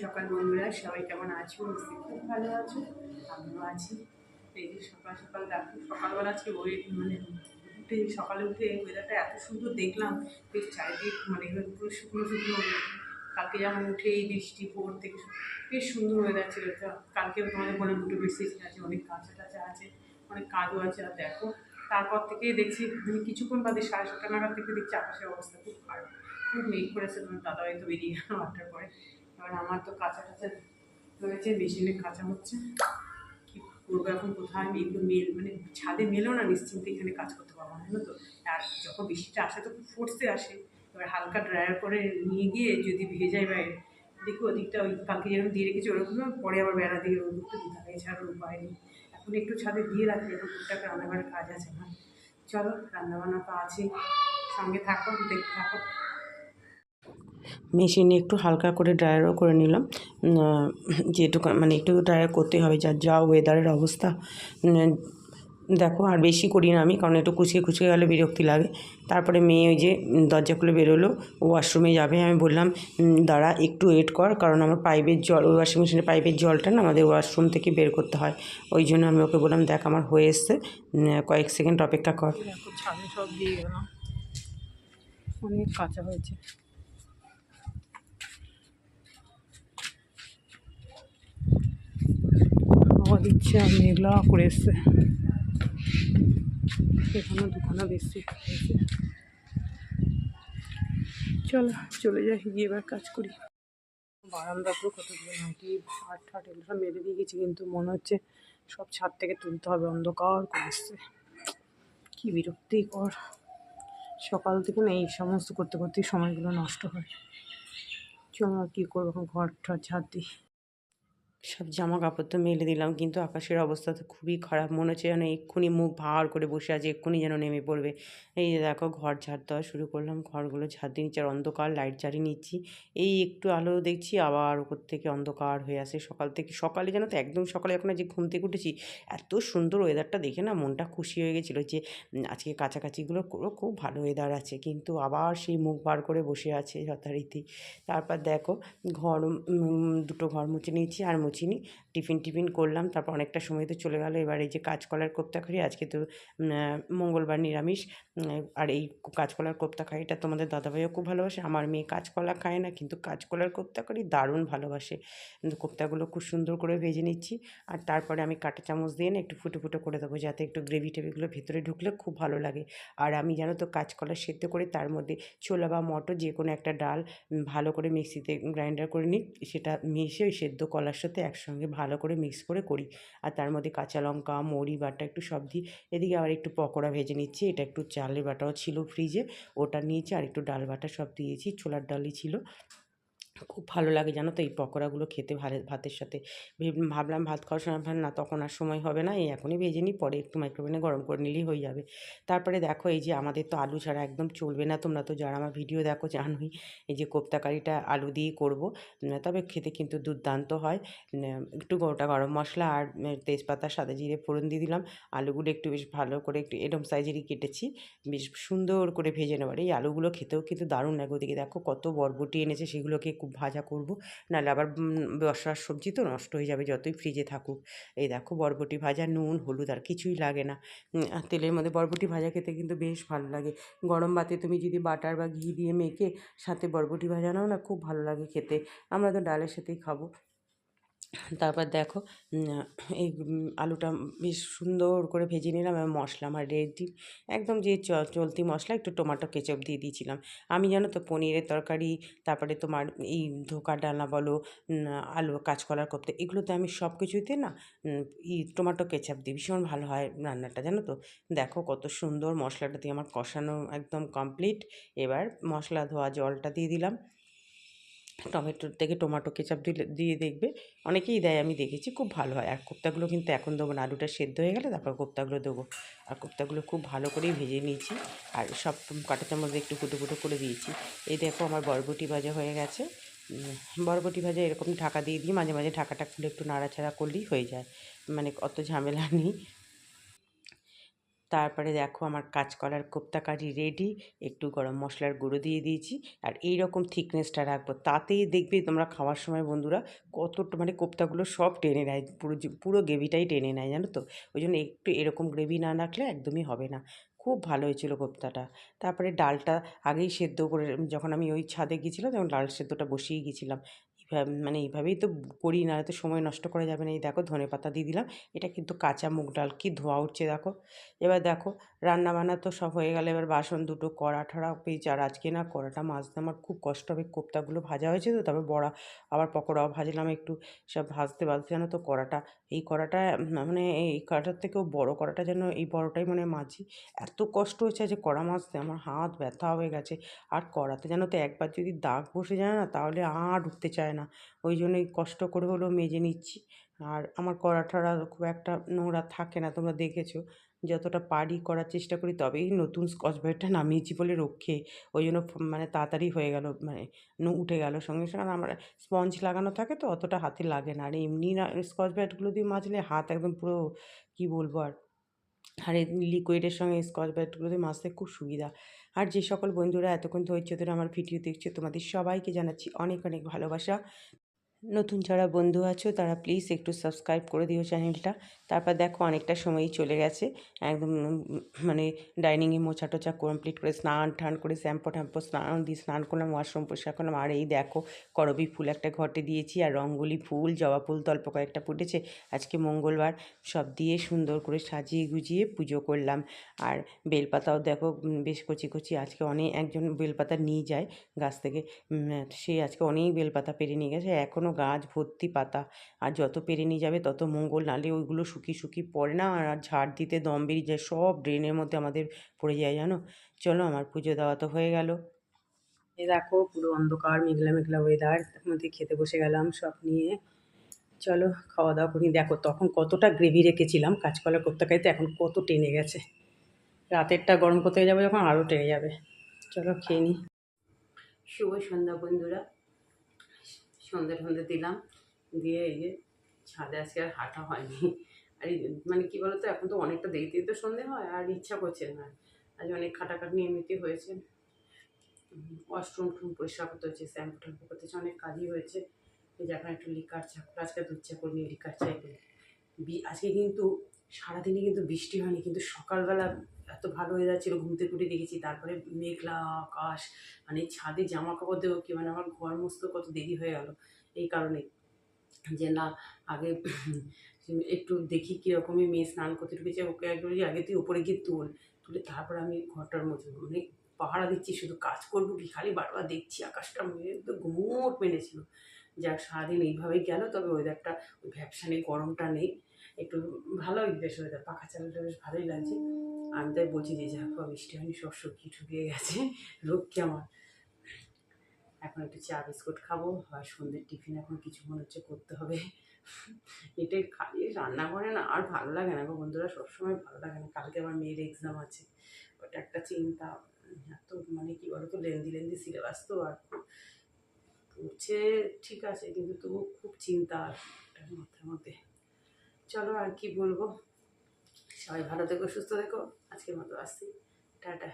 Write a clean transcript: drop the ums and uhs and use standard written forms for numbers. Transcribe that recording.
সকাল বন্ধুরা, সবাই কেমন আছো? নিশ্চয়ই খুব ভালো আছো, আমিও আছি। এই যে সকাল সকাল দেখো, সকালবেলা আজকে সকালে উঠে ওয়েদারটা এত সুন্দর দেখলাম। বেশ চারিদিক মানে পুরো শুকনো শুকনো। কালকে যেমন উঠে এই বৃষ্টি ভোর থেকে বেশ সুন্দর ওয়েদার ছিল। তো কালকে তোমাদের বলে দুটো বেডশিট আছে, অনেক কাঁচা টাচা আছে, অনেক কাজও আছে। আর দেখো তারপর থেকেই দেখছি কিছুক্ষণ বাদে 7:30 নাগাদ থেকে দেখছি আকাশের অবস্থা খুব খারাপ, খুব মেঘ করেছে। তোমার দাদা হয়তো বেরিয়ে গেল 8টার পরে। এবার আমার তো কাঁচা টাচা রয়েছে, মেশিনে কাঁচা হচ্ছে। কি করবো এখন, কোথায় এগুলো মানে ছাদে মেলেও না নিশ্চিন্তে এখানে কাজ করতে পারবো না, জানো তো। আর যখন বৃষ্টিটা আসে তো খুব ফোর্সে আসে। এবার হালকা ড্রায়ার করে নিয়ে গিয়ে যদি ভিজে যায় বাইরে, দেখি ওদিকটা ওই কালকে যেরকম দিয়ে রেখেছি ওরকম পরে আবার বেড়া দিয়ে ওদিকটা দিতে হবে, এছাড়া উপায় নেই। এখন একটু ছাদে দিয়ে রাখলে এখন টুকটাক রান্নাঘরের কাজ আছে না। চলো, রান্নাবান্না তো আছেই, সঙ্গে থাকো, দেখতে থাকো। মেশিনে একটু হালকা করে ড্রায়ারও করে নিলাম, যেটুকু মানে একটু ড্রায়ার করতে হবে, যা ওয়েদারের অবস্থা। দেখো আর বেশি করি না আমি, কারণ একটু কুচিয়ে কুচিয়ে গেলে বিরক্তি লাগে। তারপরে মেয়ে ওই যে দরজা খুলে বেরোলো, ওয়াশরুমে যাবে। আমি বললাম দাঁড়া একটু ওয়েট কর, কারণ আমার পাইপের জল, ওয়াশিং মেশিনের পাইপের জলটা না আমাদের ওয়াশরুম থেকে বের করতে হয়। ওই জন্য আমি ওকে বললাম দেখ আমার হয়ে এসছে, কয়েক সেকেন্ড অপেক্ষা কর। ছাদে সব দিয়ে গেলাম, অনেক কাঁচা হয়েছে। হাওয়া দিচ্ছে আর মেঘলা করে এসছে, এখানে দুখানা বেশি হয়েছে। চলো চলে যাই, গিয়ে এবার কাজ করি। বারান্দা পুরো কতগুলো নাইটি হাট ঠাট এগুলো সব মেরে দিয়ে গেছি, কিন্তু মনে হচ্ছে সব ছাদ থেকে তুলতে হবে, অন্ধকার করে এসছে। কী বিরক্তিকর, সকাল থেকে না এই সমস্ত করতে করতেই সময়গুলো নষ্ট হয়। চলো আর কী করবো, এখন ঘর ঠর ঝাড় দিই। সব জামা কাপড় তো মেলে দিলাম, কিন্তু আকাশের অবস্থা তো খুবই খারাপ। মনে হচ্ছে যেন এক্ষুনি মুখ ভার করে বসে আছে, এক্ষুনি যেন নেমে পড়বে। এই যে দেখো ঘর ঝাড় দেওয়া শুরু করলাম, ঘরগুলো ঝাড় দিয়ে নিচ্ছি, আর অন্ধকার লাইট জ্বালিয়ে নিচ্ছি। এই একটু আলো দেখছি, আবার উপর থেকে অন্ধকার হয়ে আসে। সকালে জানো তো, একদম সকালে এখন যে ঘুম থেকে উঠেছি, এত সুন্দর ওয়েদারটা দেখে না মনটা খুশি হয়ে গেছিলো যে আজকে কাছাকাছিগুলো খুব ভালো ওয়েদার আছে, কিন্তু আবার সেই মুখ বার করে বসে আছে যথারীতি। তারপর দেখো দুটো ঘর মুছে নিয়েছি, আর মুছিনি। টিফিন করলাম, তারপর অনেকটা সময় তো চলে গেল। এবার এই যে কাঁচকলার কোপ্তা খাই, আজকে তো মঙ্গলবার নিরামিষ। আর এই কাঁচকলার কোপ্তা খাই, এটা তোমাদের দাদাভাইও খুব ভালোবাসে। আমার মেয়ে কাঁচকলা খায় না, কিন্তু কাঁচকলার কোপ্তা করি দারুণ ভালোবাসে। কিন্তু কোপ্তাগুলো খুব সুন্দর করে ভেজে নিচ্ছি, আর তারপরে আমি কাঁটা চামচ দিয়ে না একটু ফুটো ফুটো করে দেবো, যাতে একটু গ্রেভি টেভিগুলো ভেতরে ঢুকলে খুব ভালো লাগে। আর আমি জানো তো কাঁচকলা সেদ্ধ করে তার মধ্যে ছোলা বা মটর যে কোনো একটা ডাল ভালো করে মিক্সিতে গ্রাইন্ডার করে নিই, সেটা মিশিয়ে ওই সেদ্ধ কলার সাথে একসঙ্গে ভালো করে মিক্স করে করি। আর তার মধ্যে কাঁচা লঙ্কা, মৌরি বাটা একটু সব দিই। এদিকে আবার একটু পকোড়া ভেজে নিচ্ছি, এটা একটু চালের বাটাও ছিল ফ্রিজে, ওটা নিয়েছি। আর একটু ডাল বাটা সব দিয়েছি, ছোলার ডালই ছিল। খুব ভালো লাগে জানো তো এই পকোড়াগুলো খেতে, ভাতের সাথে। ভাবলাম ভাত খাওয়ার সময় না, তখন আর সময় হবে না, এই এখনই ভেজে নিই, পরে একটু মাইক্রোওভেনে গরম করে নিলেই হয়ে যাবে। তারপরে দেখো এই যে আমাদের তো আলু ছাড়া একদম চলবে না, তোমরা তো যারা আমার ভিডিও দেখো জানোই। এই যে কোপ্তা কারিটা আলু দিয়েই করবো, তবে খেতে কিন্তু দুর্দান্ত হয়। একটু গোটা গরম মশলা আর তেজপাতা সাদা জিরে ফোড়ন দিয়ে দিলাম। আলুগুলো একটু বেশ ভালো করে একটু এরম সাইজেরই কেটেছি, বেশ সুন্দর করে ভেজে নেবার। এই আলুগুলো খেতেও কিন্তু দারুণ লাগে। ওদিকে দেখো কত বরবটি এনেছে, সেগুলোকে খুব ভাজা করব, নাহলে আবার বর্ষার সবজি তো নষ্ট হয়ে যাবে যতই ফ্রিজে থাকুক। এই দেখো বরবটি ভাজা, নুন হলুদ আর কিছুই লাগে না। আর তেলের মধ্যে বরবটি ভাজা খেতে কিন্তু বেশ ভালো লাগে। গরম ভাতে তুমি যদি বাটার বা ঘি দিয়ে মেখে সাথে বরবটি ভাজা নাও না, খুব ভালো লাগে খেতে। আমরা তো ডালের সাথেই খাবো। তারপর দেখো এই আলুটা বেশ সুন্দর করে ভেজে নিলাম, এবং মশলা আমার রেডি একদম, যে চলতি মশলা, একটু টমেটো কেচাপ দিয়ে দিয়েছিলাম। আমি জানো তো পনিরের তরকারি, তারপরে তোমার এই ধোকার ডালনা বলো, আলু কাঁচকলার কোপ্তা, এগুলোতে আমি সব কিছুতে না টমেটো কেচাপ দিই, ভীষণ ভালো হয় রান্নাটা জানো তো। দেখো কত সুন্দর মশলাটা দিয়ে আমার কষানো একদম কমপ্লিট। এবার মশলা ধোয়া জলটা দিয়ে দিলাম, টমেটোর থেকে টমেটো কেচাপ দিয়ে দেখবে, অনেকেই দেয়, আমি দেখেছি খুব ভালো হয়। আর কোপ্তাগুলো কিন্তু এখন দেবো না, আলুটা সেদ্ধ হয়ে গেলে তারপর কোপ্তাগুলো দেবো। আর কোপ্তাগুলো খুব ভালো করেই ভেজে নিয়েছি, আর সব কাঁটা চামচ একটু ফুটো ফুটো করে দিয়েছি। এই দেখো আমার বরবটি ভাজা হয়ে গেছে। বরবটি ভাজা এরকম ঢাকা দিয়ে দিই, মাঝে মাঝে ঢাকাটা খুলে একটু নাড়াচাড়া করলেই হয়ে যায়, মানে অত ঝামেলা নেই। তারপরে দেখো আমার কাঁচকলার কোপ্তা কারি রেডি। একটু গরম মশলার গুঁড়ো দিয়ে দিয়েছি। আর এই রকম থিকনেসটা রাখবো, তাতেই দেখবে তোমরা খাওয়ার সময় বন্ধুরা কতটা মানে কোপ্তাগুলো সব টেনে নেয়, পুরো গ্রেভিটাই টেনে নেয়, জানো তো। ওই জন্য একটু এরকম গ্রেভি না রাখলে একদমই হবে না। খুব ভালো হয়েছিল কোপ্তাটা। তারপরে ডালটা আগেই সেদ্ধ করে, যখন আমি ওই ছাদে গিয়েছিলাম তখন ডাল সেদ্ধটা বসিয়ে গিয়েছিলাম। মানে এইভাবেই তো করি, না তো সময় নষ্ট করা যাবে না। এই দেখো ধনেপাতা দিয়ে দিলাম। এটা কিন্তু কাঁচা মুগ ডাল, কি ধোয়া উঠছে দেখো। এবার দেখো রান্নাবান্না তো সব হয়ে গেল, এবার বাসন দুটো কড়া ঠড়া পেয়েছি। আর আজকে না কড়াটা মাজতে আমার খুব কষ্ট হবে, কোপ্তাগুলো ভাজা হয়েছে তো, তারপর বড়া আবার পকোড়াও ভাজলাম একটু। সব ভাজতে ভাজতে জানো তো কড়াটা, এই কড়াটা মানে এই কড়াটার থেকেও বড় কড়াটা যেন, এই বড়টাই মানে মাজি। এত কষ্ট হচ্ছে যে কড়া মাজতে, আমার হাত ব্যথা হয়ে গেছে। আর কড়াতে জানো তো একবার যদি দাগ বসে যায় না, তাহলে আর উঠতে চায় না। ওই জন্যই কষ্ট করে হলেও মেজে নিচ্ছি। আর আমার কড়া ঠড়া খুব একটা নোংরা থাকে না, তোমরা দেখেছো। যতটা পারি করার চেষ্টা করি, তবেই নতুন স্কচ ব্রাইটটা নামিয়েছি বলে রক্ষে। ওই জন্য মানে তাড়াতাড়ি হয়ে গেল, মানে উঠে গেল সঙ্গে সঙ্গে। আর আমার স্পঞ্জ লাগানো থাকে তো অতটা হাতে লাগে না। আর এমনি না স্কচ ব্রাইটগুলো দিয়ে মাজলে হাত একদম পুরো কী বলবো আর। আর এই লিকুইডের সঙ্গে স্কচ ব্রাইটগুলো দিয়ে মাজতে খুব সুবিধা। আর যে সকল বন্ধুরা এতক্ষণ ধৈর্য ধরে আমার ভিডিও দেখছে, তোমাদের সবাইকে জানাচ্ছি অনেক অনেক ভালোবাসা। নতুন যারা বন্ধু আছো তারা প্লিজ একটু সাবস্ক্রাইব করে দিও চ্যানেলটা। তারপর দেখো অনেকটা সময়ই চলে গেছে, একদম মানে ডাইনিংয়ে মোছা টোছা কমপ্লিট করে স্নান টান করে শ্যাম্পু ট্যাম্পু স্নান দিয়ে স্নান করলাম, ওয়াশরুম পরিষ্কার করলাম। আর এই দেখো করবী ফুল একটা ঘটে দিয়েছি, আর রঙ্গোলি ফুল, জবা ফুল তো অল্প কয়েকটা ফুটেছে। আজকে মঙ্গলবার, সব দিয়ে সুন্দর করে সাজিয়ে গুজিয়ে পুজো করলাম। আর বেলপাতাও দেখো বেশ কচি কচি, আজকে একজন বেলপাতা নিয়ে যায় গাছ থেকে। সে আজকে অনেক বেলপাতা পেরে নিয়ে গেছে, এখনও গাছ ভর্তি পাতা। আর যত পেরে নিয়ে যাবে তত মঙ্গল, নালে ওইগুলো শুকিয়ে শুকিয়ে পড়ে না, আর ঝাড় দিতে দম বেরিয়ে যায়, সব ড্রেনের মধ্যে আমাদের পড়ে যায় জানো। চলো আমার পুজো দেওয়া তো হয়ে গেল। এই দেখো পুরো অন্ধকার মেঘলা মেঘলা ওয়েদার, তার মধ্যে খেতে বসে গেলাম সব নিয়ে। চলো খাওয়া দাওয়া করি। দেখো তখন কতটা গ্রেভি রেখেছিলাম কাঁচকলা কোপ্তা খাইতে, এখন কত টেনে গেছে। রাতেরটা গরম করতে যাবে যখন আরও টেনে যাবে। চলো খেয়ে নিই। শুভ সন্ধ্যা বন্ধুরা। সন্ধ্যে টন্ধে দিলাম, দিয়ে এই যে ছাদে আজকে আর হাঁটা হয়নি। আর মানে কী বলতো, এখন তো অনেকটা দেরিতেই তো সন্ধে হয়, আর ইচ্ছা করছে না। আজ অনেক খাটাখাটনি এমনিতেই হয়েছে। ওয়াশরুম টুম পরিষ্কার করতে হয়েছে, শ্যাম্পু ট্যাম্পু করতে হচ্ছে, অনেক কাজই হয়েছে। এই যে এখন একটু লিকার চা, আজকে দুধ চা করিনি, লিকার চাই। আজকে কিন্তু সারাদিনে কিন্তু বৃষ্টি হয়নি, কিন্তু সকালবেলা এত ভালো হয়ে যাচ্ছিলো, ঘুমতে ঘুরে দেখেছি। তারপরে মেঘলা আকাশ, মানে ছাদে জামা কাপড় দেবো কি, মানে আমার ঘর মুছতে কত দেরি হয়ে গেল এই কারণে, যে না আগে একটু দেখি কীরকমই মেয়ে স্নান করতে ঢুকেছে, ওকে একবার আগে তুই ওপরে গিয়ে তুলে তারপর আমি ঘরটার মুছবো। মানে পাহারা দিচ্ছি, শুধু কাজ করবো কি, খালি বারবার দেখছি আকাশটা, মেয়ে তো ঘুমোট মেরেছিল। যাক সারাদিন এইভাবেই গেল, তবে ওয়েদারটা ওই ভ্যাপসা নেই, গরমটা নেই, একটু ভালোই বেশ ওয়েদার, পাখা চালাটা বেশ ভালোই লাগছে। আমি তাই বলছি যে যা বৃষ্টি হয়নি, সব শুকিয়ে ঠুকিয়ে গেছে, রোগকে আমার। এখন একটু চা বিস্কুট খাবো, আর সন্ধ্যের টিফিন এখন কিছু মনে হচ্ছে করতে হবে। এটাই খালি রান্না করে না আর ভালো লাগে না গো বন্ধুরা, সবসময় ভালো লাগে না। কালকে আমার মেয়ের এক্সাম আছে, ওটা একটা চিন্তা। এত মানে কী বলো তো, লেন্দি সিলেবাস তো, আর পড়ছে ঠিক আছে, কিন্তু তবু খুব চিন্তা মাথার মধ্যে। চলো আর কি বলবো, সবাই ভালো থেকো, সুস্থ থেকো। আজকের মতো আসছি, টাটা।